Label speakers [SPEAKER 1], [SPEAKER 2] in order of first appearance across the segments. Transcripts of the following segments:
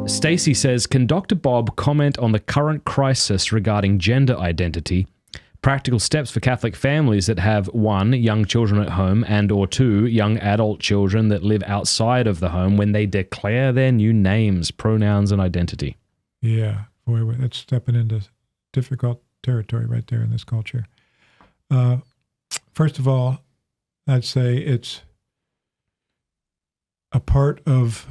[SPEAKER 1] Stacy says, can Dr. Bob comment on the current crisis regarding gender identity, practical steps for Catholic families that have 1, young children at home, and or 2, young adult children that live outside of the home when they declare their new names, pronouns, and identity?
[SPEAKER 2] Yeah, boy, that's stepping into difficult territory right there in this culture. First of all, I'd say it's a part of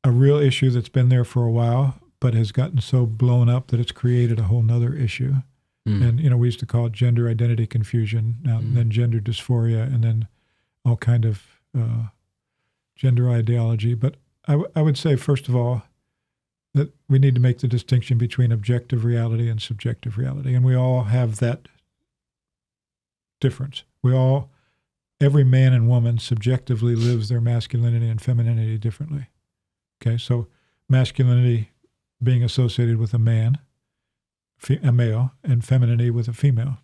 [SPEAKER 2] a real issue that's been there for a while, but has gotten so blown up that it's created a whole nother issue. And, we used to call it gender identity confusion, now then gender dysphoria, and then all kind of gender ideology. But I would say, first of all, that we need to make the distinction between objective reality and subjective reality. And we all have that difference. Every man and woman subjectively lives their masculinity and femininity differently. Okay, so masculinity being associated with a male, and femininity with a female.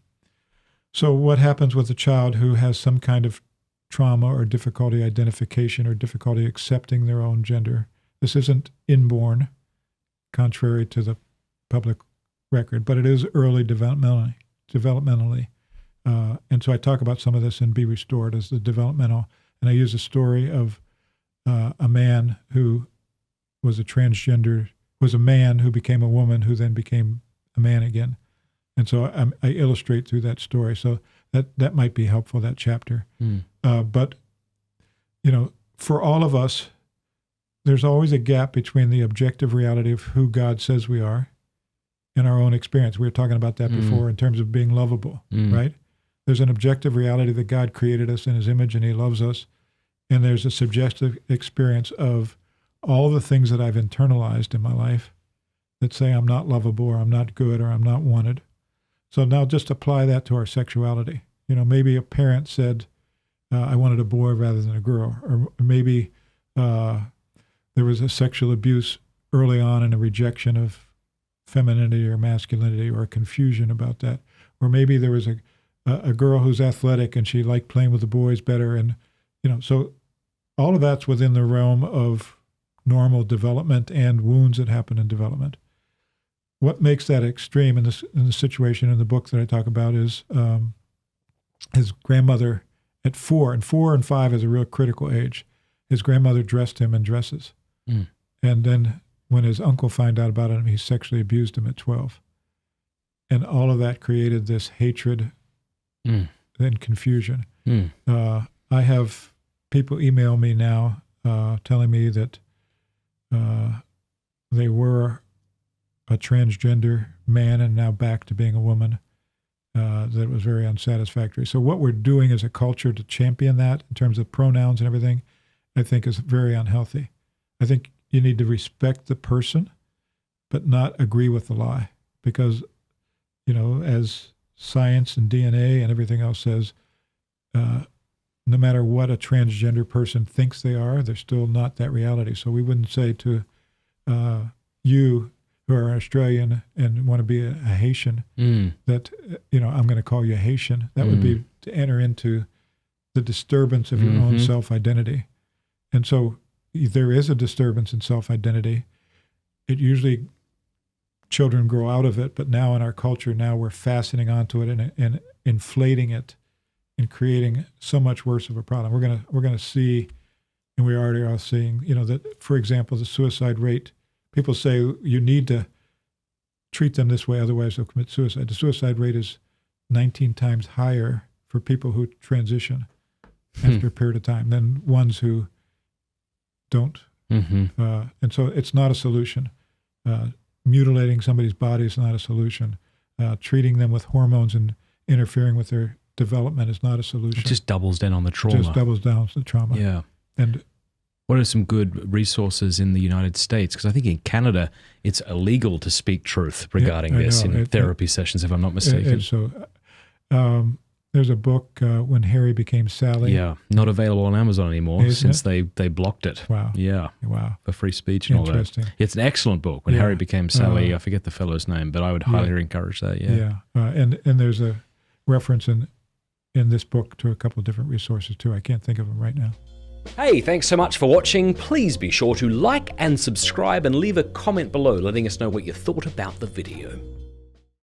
[SPEAKER 2] So what happens with a child who has some kind of trauma or difficulty identification or difficulty accepting their own gender? This isn't inborn, contrary to the public record, but it is early developmentally. And so I talk about some of this in Be Restored as the developmental, and I use a story of a man who was was a man who became a woman who then became a man again. And so I illustrate through that story. So that might be helpful, that chapter. But, for all of us, there's always a gap between the objective reality of who God says we are and our own experience. We were talking about that before in terms of being lovable, right? There's an objective reality that God created us in his image and he loves us. And there's a subjective experience of all the things that I've internalized in my life that say I'm not lovable or I'm not good or I'm not wanted. So now just apply that to our sexuality. Maybe a parent said, I wanted a boy rather than a girl. Or maybe there was a sexual abuse early on and a rejection of femininity or masculinity or a confusion about that. Or maybe there was a girl who's athletic and she liked playing with the boys better. And, so all of that's within the realm of normal development and wounds that happen in development. What makes that extreme in the situation in the book that I talk about is his grandmother at 4, and 4 and 5 is a real critical age. His grandmother dressed him in dresses. And then when his uncle found out about it, he sexually abused him at 12. And all of that created this hatred and confusion. I have people email me now telling me that they were a transgender man and now back to being a woman, that was very unsatisfactory. So what we're doing as a culture to champion that in terms of pronouns and everything, I think is very unhealthy. I think you need to respect the person, but not agree with the lie. Because, as science and DNA and everything else says, no matter what a transgender person thinks they are, they're still not that reality. So we wouldn't say to you who are Australian and want to be a Haitian that, I'm going to call you a Haitian. That would be to enter into the disturbance of your own self-identity. And so there is a disturbance in self-identity. It usually, children grow out of it, but now in our culture, now we're fastening onto it and inflating it and creating so much worse of a problem. We're gonna see, and we already are seeing, that, for example, the suicide rate, people say you need to treat them this way, otherwise they'll commit suicide. The suicide rate is 19 times higher for people who transition after a period of time than ones who don't. And so it's not a solution. Mutilating somebody's body is not a solution. Treating them with hormones and interfering with their development is not a solution.
[SPEAKER 1] It just doubles down on the trauma.
[SPEAKER 2] It just doubles down on the trauma.
[SPEAKER 1] Yeah.
[SPEAKER 2] And
[SPEAKER 1] what are some good resources in the United States? Because I think in Canada, it's illegal to speak truth regarding this in therapy sessions, if I'm not mistaken.
[SPEAKER 2] So there's a book, When Harry Became Sally.
[SPEAKER 1] Yeah, not available on Amazon anymore since they blocked it.
[SPEAKER 2] Wow.
[SPEAKER 1] Yeah.
[SPEAKER 2] Wow.
[SPEAKER 1] For free speech and all that.
[SPEAKER 2] Interesting.
[SPEAKER 1] It's an excellent book, When Harry Became Sally. I forget the fellow's name, but I would highly encourage that. Yeah.
[SPEAKER 2] And there's a reference in this book to a couple of different resources too. I can't think of them right now.
[SPEAKER 1] Hey, thanks so much for watching. Please be sure to like and subscribe and leave a comment below letting us know what you thought about the video.